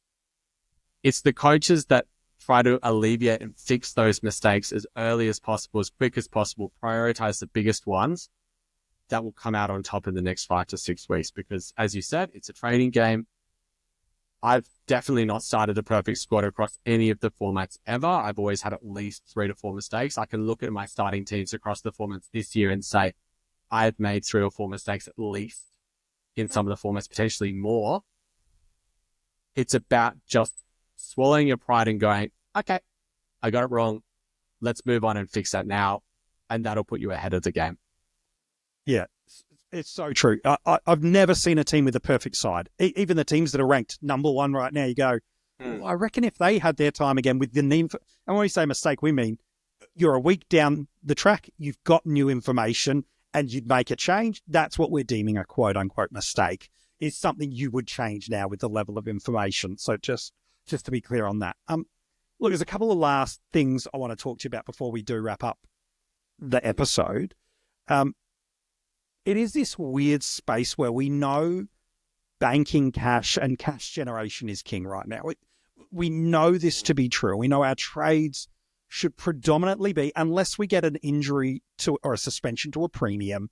It's the coaches that try to alleviate and fix those mistakes as early as possible, as quick as possible, prioritize the biggest ones that will come out on top in the next 5 to 6 weeks. Because as you said, it's a training game. I've definitely not started a perfect squad across any of the formats ever. I've always had at least 3 to 4 mistakes. I can look at my starting teams across the formats this year and say, I've made 3 or 4 mistakes at least in some of the formats, potentially more. It's about just swallowing your pride and going, okay, I got it wrong. Let's move on and fix that now. And that'll put you ahead of the game. Yeah, it's so true. I've never seen a team with a perfect side. Even the teams that are ranked number 1 right now, you go, I reckon if they had their time again with the need for, and when we say mistake, we mean you're a week down the track, you've got new information and you'd make a change. That's what we're deeming a quote unquote mistake, is something you would change now with the level of information. So just to be clear on that. Look, there's a couple of last things I want to talk to you about before we do wrap up the episode. It is this weird space where we know banking cash and cash generation is king right now. We know this to be true. We know our trades should predominantly be, unless we get an injury to or a suspension to a premium,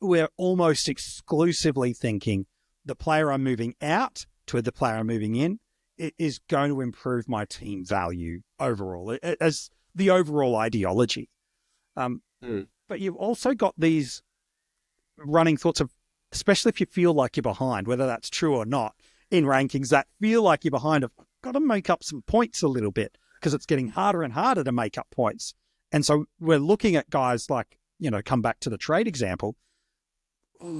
we're almost exclusively thinking the player I'm moving out to the player I'm moving in, it is going to improve my team value overall, as the overall ideology. But you've also got these running thoughts of, especially if you feel like you're behind, whether that's true or not, in rankings that feel like you're behind, I've got to make up some points a little bit because it's getting harder and harder to make up points. And so we're looking at guys like, come back to the trade example.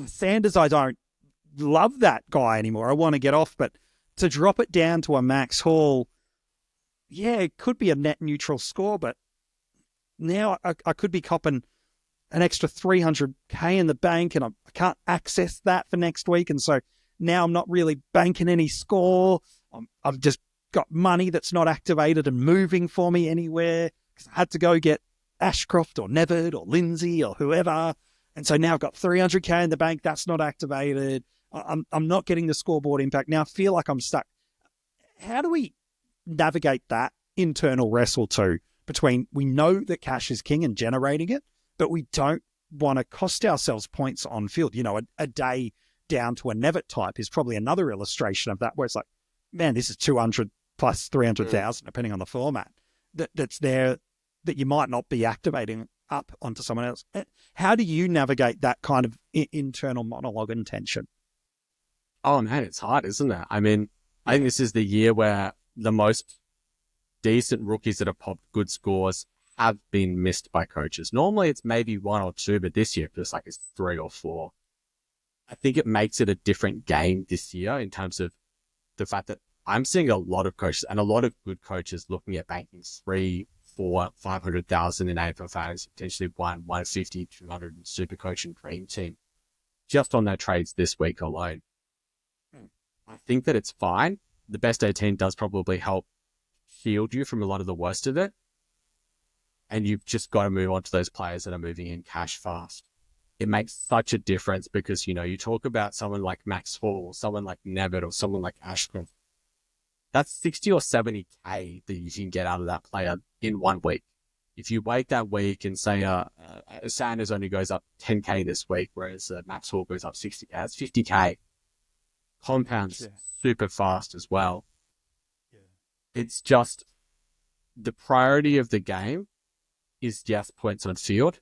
Sanders, I don't love that guy anymore. I want to get off, but to drop it down to a Max Hall, yeah, it could be a net neutral score, but now I could be copping an extra 300K in the bank and I can't access that for next week. And so now I'm not really banking any score. I've just got money that's not activated and moving for me anywhere because I had to go get Ashcroft or Nevid or Lindsay or whoever. And so now I've got 300K in the bank. That's not activated. I'm not getting the scoreboard impact. Now I feel like I'm stuck. How do we navigate that internal wrestle too between we know that cash is king and generating it, but we don't want to cost ourselves points on field? A day down to a Nevitt type is probably another illustration of that, where it's like, man, this is 200 plus 300,000, depending on the format, that's there that you might not be activating up onto someone else. How do you navigate that kind of internal monologue and tension? Oh man, it's hard, isn't it? I mean, I think this is the year where the most decent rookies that have popped good scores have been missed by coaches. Normally it's maybe 1 or 2, but this year it feels like it's 3 or 4. I think it makes it a different game this year in terms of the fact that I'm seeing a lot of coaches and a lot of good coaches looking at banking 3, 4, 500,000 in AFL Fantasy, potentially 150, 200 in SuperCoach and Dream Team, just on their trades this week alone. I think that it's fine. The best 18 does probably help shield you from a lot of the worst of it. and you've just got to move on to those players that are moving in cash fast. It makes such a difference because, you talk about someone like Max Hall, someone like Nevitt, or someone like Ashcroft. That's 60 or 70K that you can get out of that player in 1 week. If you wait that week and say Sanders only goes up 10K this week, whereas Max Hall goes up 60K, that's 50K. Compounds super fast as well. Yeah. It's just the priority of the game is just points on field.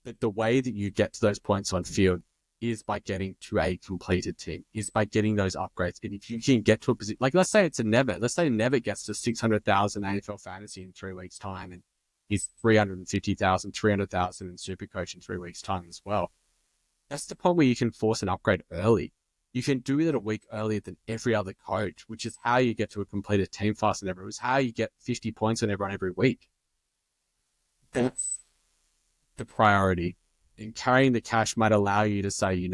But the way that you get to those points on field is by getting to a completed team, is by getting those upgrades. And if you can get to a position, like let's say it's a Nevitt. Let's say Nevitt gets to 600,000 AFL Fantasy in 3 weeks' time, and he's 350,000, 300,000 in SuperCoach in 3 weeks' time as well. That's the point where you can force an upgrade early. You can do it a week earlier than every other coach, which is how you get to a completed team fast and everyone. It's how you get 50 points on everyone every week. That's the priority. And carrying the cash might allow you to say,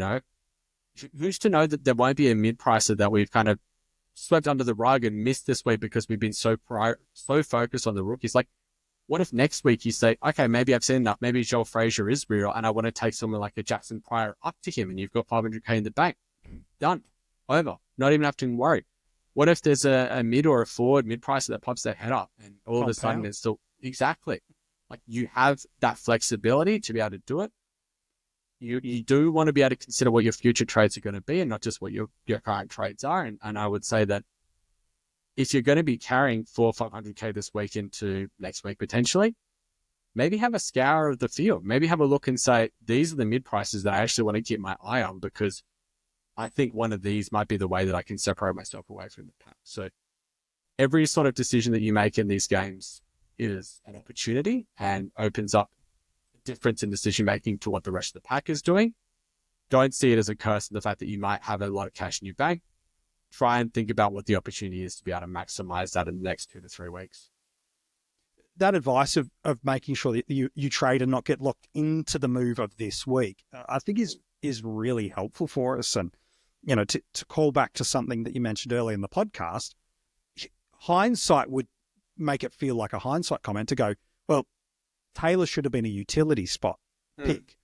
who's to know that there won't be a mid-pricer that we've kind of swept under the rug and missed this week because we've been so focused on the rookies. Like, what if next week you say, okay, maybe I've seen enough. Maybe Joel Frazier is real and I want to take someone like a Jackson Pryor up to him and you've got 500K in the bank. Done. Over. Not even have to worry. What if there's a mid or a forward mid-pricer that pops their head up and all of a sudden it's still... Exactly. Like, you have that flexibility to be able to do it. You do want to be able to consider what your future trades are going to be and not just what your current trades are. And I would say that if you're going to be carrying 400 or 500K this week into next week potentially, maybe have a scour of the field. Maybe have a look and say, these are the mid-prices that I actually want to keep my eye on because I think one of these might be the way that I can separate myself away from the pack. So every sort of decision that you make in these games is an opportunity and opens up a difference in decision making to what the rest of the pack is doing. Don't see it as a curse in the fact that you might have a lot of cash in your bank. Try and think about what the opportunity is to be able to maximize that in the next 2 to 3 weeks. That advice of making sure that you trade and not get locked into the move of this week, I think is really helpful for us. And, to call back to something that you mentioned earlier in the podcast, hindsight would make it feel like a hindsight comment to go, well, Taylor should have been a utility spot pick,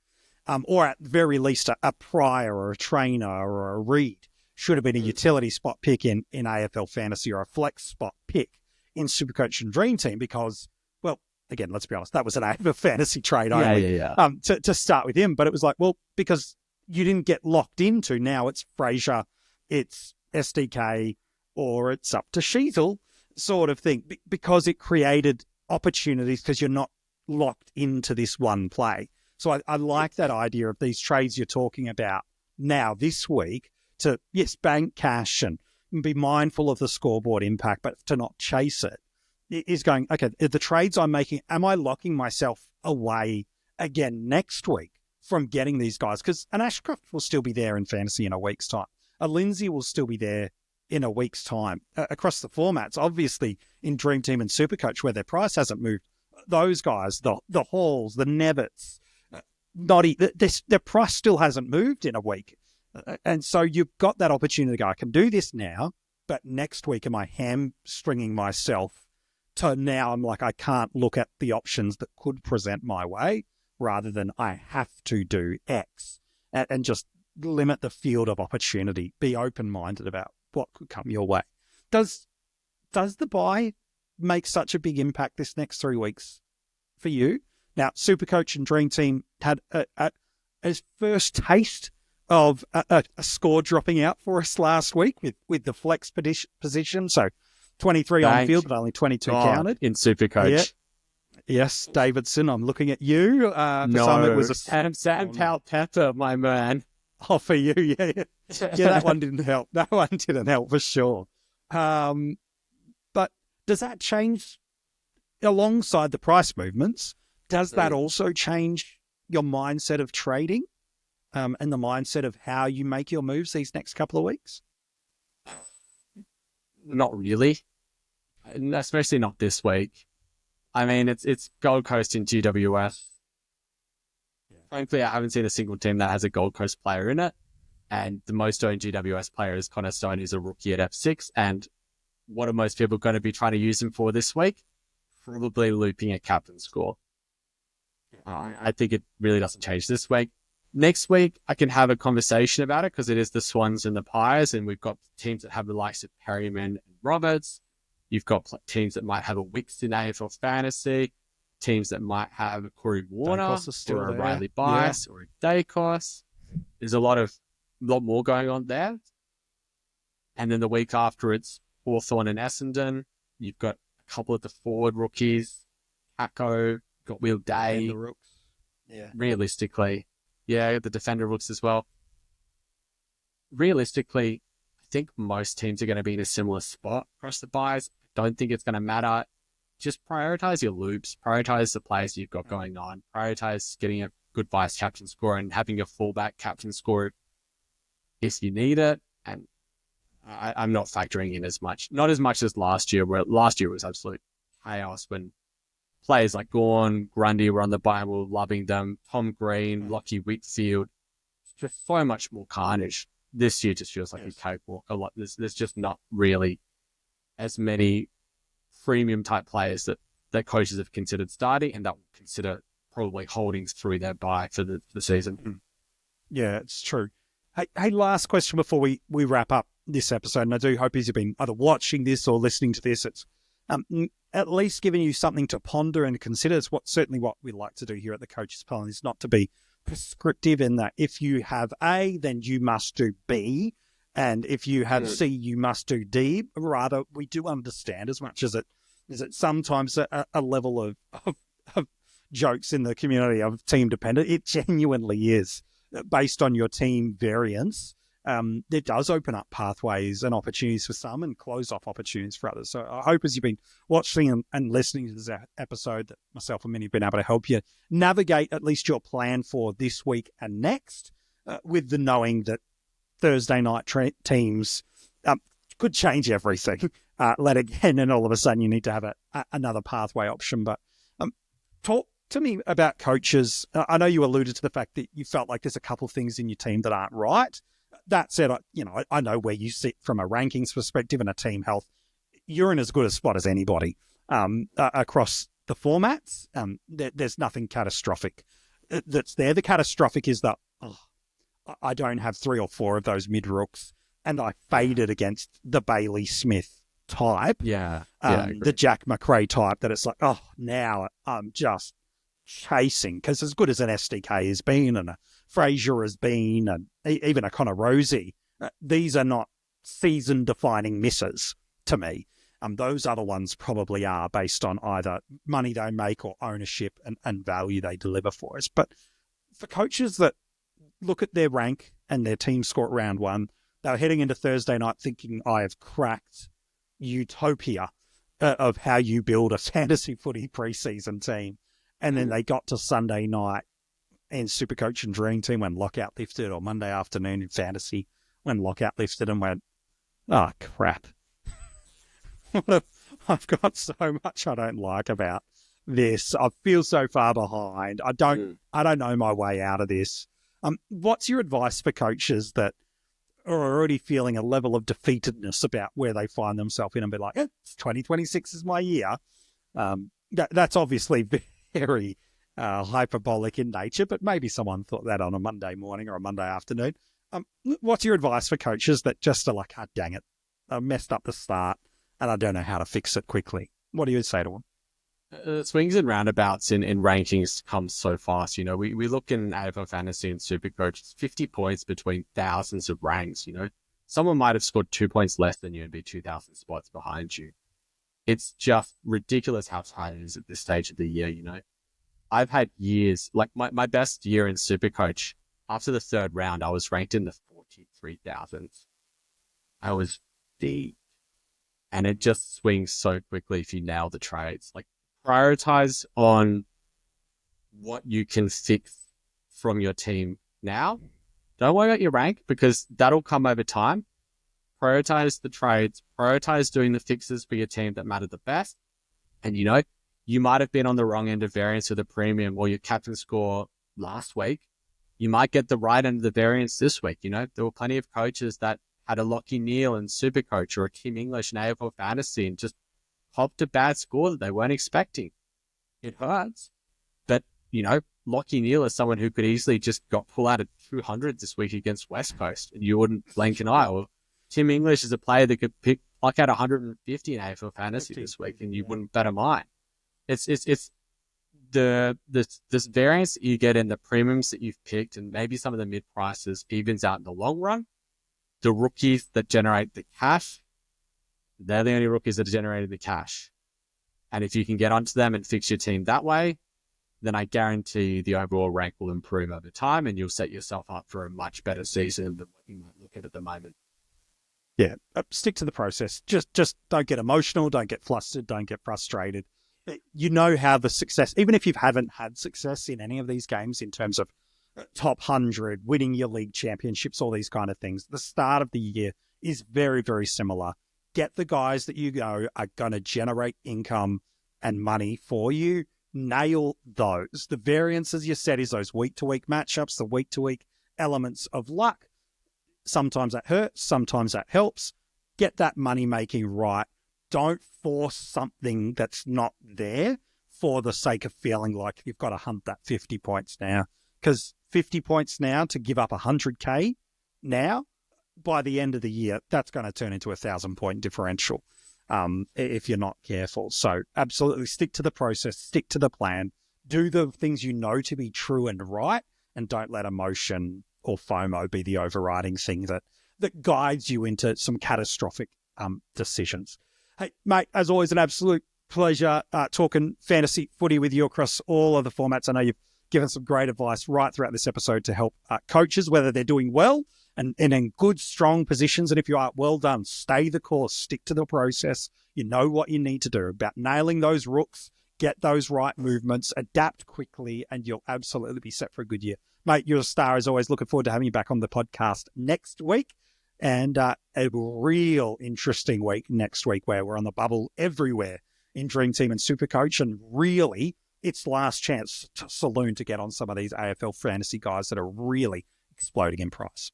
or at the very least a Pryor or a Trainer or a Reed should have been a utility spot pick in AFL Fantasy or a flex spot pick in SuperCoach and Dream Team because, well, again, let's be honest, that was an AFL Fantasy trade only to start with him. But it was like, well, because you didn't get locked into, now it's Frazier, it's SDK, or it's up to Sheezel sort of thing, because it created opportunities because you're not locked into this one play. So I like that idea of these trades you're talking about now this week to, yes, bank cash and be mindful of the scoreboard impact, but to not chase it is going, okay, the trades I'm making, am I locking myself away again next week from getting these guys? Because an Ashcroft will still be there in fantasy in a week's time. A Lindsay will still be there in a week's time. Across the formats, obviously in Dream Team and SuperCoach where their price hasn't moved, those guys, the Halls, the Nevitts, their price still hasn't moved in a week. And so you've got that opportunity to go, I can do this now, but next week am I hamstringing myself to now I'm like, I can't look at the options that could present my way rather than I have to do X, and just limit the field of opportunity. Be open-minded about what could come your way. Does the buy make such a big impact this next 3 weeks for you? Now, SuperCoach and Dream Team had a first taste of a score dropping out for us last week with the flex position. So 23 on field, but only 22 counted. In SuperCoach. Yeah. Yes, Davidson, I'm looking at you. For some it was Sam Pepper, my man. Oh, for you, yeah. Yeah, that one didn't help. That one didn't help for sure. But does that change alongside the price movements? Does that also change your mindset of trading and the mindset of how you make your moves these next couple of weeks? Not really, especially not this week. I mean, it's Gold Coast in GWS. Yeah. Frankly, I haven't seen a single team that has a Gold Coast player in it. And the most owned GWS player is Connor Stone, who's a rookie at F6. And what are most people going to be trying to use him for this week? probably looping a captain score. I think it really doesn't change this week. Next week, I can have a conversation about it because it is the Swans and the Pies, and we've got teams that have the likes of Perryman and Roberts. You've got teams that might have a Wicks in AFL Fantasy, teams that might have a Corey Warner or a Riley Bice or a Dacos. There's a lot more going on there. And then the week after, it's Hawthorn and Essendon. You've got a couple of the forward rookies, Hacko, got Will Day. And the Rooks. Yeah. Realistically, the defender rooks as well. Realistically, I think most teams are going to be in a similar spot across the buys. Don't think it's going to matter. Just prioritize your loops, prioritize the players you've got going on, prioritize getting a good vice captain score and having your fullback captain score if you need it. And I'm not factoring in as much, not as much as last year, where last year was absolute chaos when players like Gawn, Grundy were on the buy and we were loving them. Tom Green, Lockie Whitfield, just so much more carnage. This year just feels like a cakewalk. A lot. There's just not really as many premium type players that coaches have considered starting and that will consider probably holding through their buy for the season. Yeah, it's true. Hey, last question before we wrap up this episode, and I do hope you've been either watching this or listening to this. It's at least giving you something to ponder and consider. It's certainly what we like to do here at the Coaches Panel, is not to be prescriptive in that if you have A, then you must do B, and if you have C, you must do D. Rather, we do understand, as much as it sometimes a level of jokes in the community of team dependent. It genuinely is based on your team variance. It does open up pathways and opportunities for some and close off opportunities for others. So I hope as you've been watching and listening to this episode that myself and Minnie have been able to help you navigate at least your plan for this week and next, with the knowing that Thursday night teams could change everything. Again, and all of a sudden you need to have another pathway option. But talk to me about coaches. I know you alluded to the fact that you felt like there's a couple of things in your team that aren't right. That said, I know where you sit from a rankings perspective and a team health. You're in as good a spot as anybody across the formats. There's nothing catastrophic that's there. The catastrophic is that I don't have 3 or 4 of those mid-rooks, and I faded against the Bailey Smith type. The Jack McRae type, that it's like, now I'm just chasing, because as good as an SDK has been and a Fraser has been and even a Connor Rosie, these are not season-defining misses to me. Those other ones probably are based on either money they make or ownership and value they deliver for us. But for coaches that look at their rank and their team score at round 1, they're heading into Thursday night thinking, I have cracked utopia of how you build a fantasy footy preseason team. And then they got to Sunday night in SuperCoach and Dream Team when lockout lifted, or Monday afternoon in fantasy when lockout lifted, and went, oh, crap. I've got so much I don't like about this. I feel so far behind. I don't know my way out of this. What's your advice for coaches that are already feeling a level of defeatedness about where they find themselves in and be like, 2026 is my year? That's obviously very hyperbolic in nature, but maybe someone thought that on a Monday morning or a Monday afternoon. What's your advice for coaches that just are like, dang it, I messed up the start and I don't know how to fix it quickly? What do you say to them? Swings and roundabouts in rankings come so fast. We look in AFL Fantasy and SuperCoach, it's 50 points between thousands of ranks. Someone might have scored 2 points less than you and be 2,000 spots behind you. It's just ridiculous how tight it is at this stage of the year. I've had years, like my best year in SuperCoach, after the 3rd round, I was ranked in the 43,000s. I was deep. And it just swings so quickly if you nail the trades. Like, prioritize on what you can fix from your team now. Don't worry about your rank, because that'll come over time. Prioritize the trades, prioritize doing the fixes for your team that matter the best. And you might have been on the wrong end of variance with a premium or your captain score last week. You might get the right end of the variance this week. There were plenty of coaches that had a Lockie Neal in SuperCoach or a Kim English in AFL Fantasy and just copped a bad score that they weren't expecting. It hurts. But, Lockie Neal is someone who could easily just pull out a 200 this week against West Coast, and you wouldn't blink an eye. Or Tim English is a player that could pluck out 150 in AFL Fantasy this week, and you wouldn't bet a mine. It's this variance that you get in the premiums that you've picked, and maybe some of the mid prices evens out in the long run. The rookies that generate the cash, they're the only rookies that are generating the cash. And if you can get onto them and fix your team that way, then I guarantee you the overall rank will improve over time, and you'll set yourself up for a much better season than what you might look at the moment. Yeah, stick to the process. Just don't get emotional, don't get flustered, don't get frustrated. You know how the success, even if you haven't had success in any of these games in terms of top 100, winning your league championships, all these kind of things, the start of the year is very, very similar. Get the guys that you know are going to generate income and money for you. Nail those. The variances you set is those week-to-week matchups, the week-to-week elements of luck. Sometimes that hurts, sometimes that helps. Get that money-making right. Don't force something that's not there for the sake of feeling like you've got to hunt that 50 points now. Because 50 points now to give up 100K now, by the end of the year, that's going to turn into a 1,000-point differential if you're not careful. So absolutely stick to the process, stick to the plan, do the things you know to be true and right, and don't let emotion or FOMO be the overriding thing that guides you into some catastrophic decisions. Hey, mate, as always, an absolute pleasure talking fantasy footy with you across all of the formats. I know you've given some great advice right throughout this episode to help coaches, whether they're doing well and in good, strong positions. And if you are, well done. Stay the course. Stick to the process. You know what you need to do about nailing those rooks, get those right movements, adapt quickly, and you'll absolutely be set for a good year. Mate, you're a star as always. Looking forward to having you back on the podcast next week. And a real interesting week next week where we're on the bubble everywhere in Dream Team and SuperCoach. And really, it's last chance saloon to get on some of these AFL fantasy guys that are really exploding in price.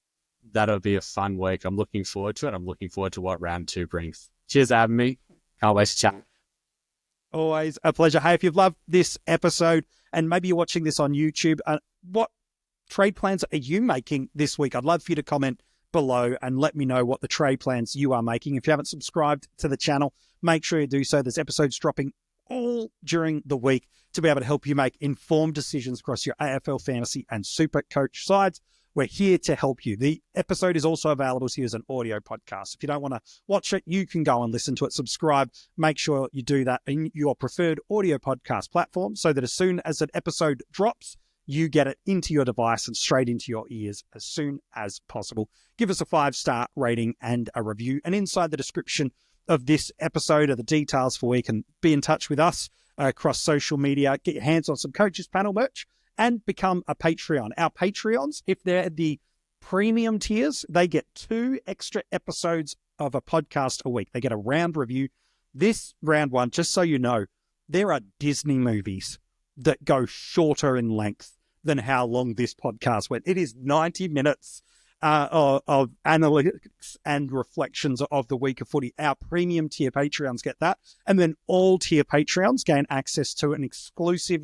That'll be a fun week. I'm looking forward to it. I'm looking forward to what round 2 brings. Cheers for having me. Can't wait to chat. Always a pleasure. Hey, if you've loved this episode and maybe you're watching this on YouTube, what trade plans are you making this week? I'd love for you to comment below and let me know what the trade plans you are making. If you haven't subscribed to the channel, make sure you do so. There's episodes dropping all during the week to be able to help you make informed decisions across your AFL Fantasy and SuperCoach sides. We're here to help you. The episode is also available to you as an audio podcast. If you don't want to watch it, you can go and listen to it. Subscribe. Make sure you do that in your preferred audio podcast platform so that as soon as an episode drops, you get it into your device and straight into your ears as soon as possible. Give us a 5-star rating and a review. And inside the description of this episode are the details for where you can be in touch with us across social media, get your hands on some Coaches Panel merch, and become a Patreon. Our Patreons, if they're the premium tiers, they get 2 extra episodes of a podcast a week. They get a round review. This round one, just so you know, there are Disney movies that go shorter in length than how long this podcast went. It is 90 minutes of analytics and reflections of the week of footy. Our premium tier Patreons get that. And then all tier Patreons gain access to an exclusive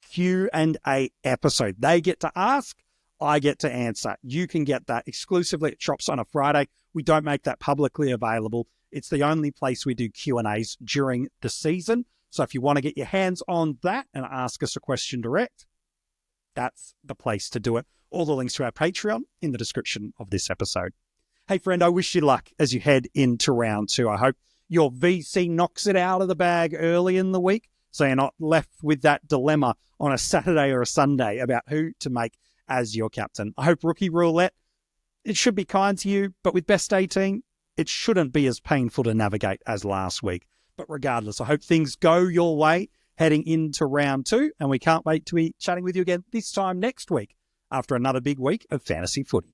Q&A episode. They get to ask, I get to answer. You can get that exclusively. It drops on a Friday. We don't make that publicly available. It's the only place we do Q&As during the season. So if you want to get your hands on that and ask us a question direct, that's the place to do it. All the links to our Patreon in the description of this episode. Hey, friend, I wish you luck as you head into round 2. I hope your VC knocks it out of the bag early in the week so you're not left with that dilemma on a Saturday or a Sunday about who to make as your captain. I hope Rookie Roulette, it should be kind to you, but with Best 18, it shouldn't be as painful to navigate as last week. But regardless, I hope things go your way heading into round 2, and we can't wait to be chatting with you again this time next week after another big week of fantasy footy.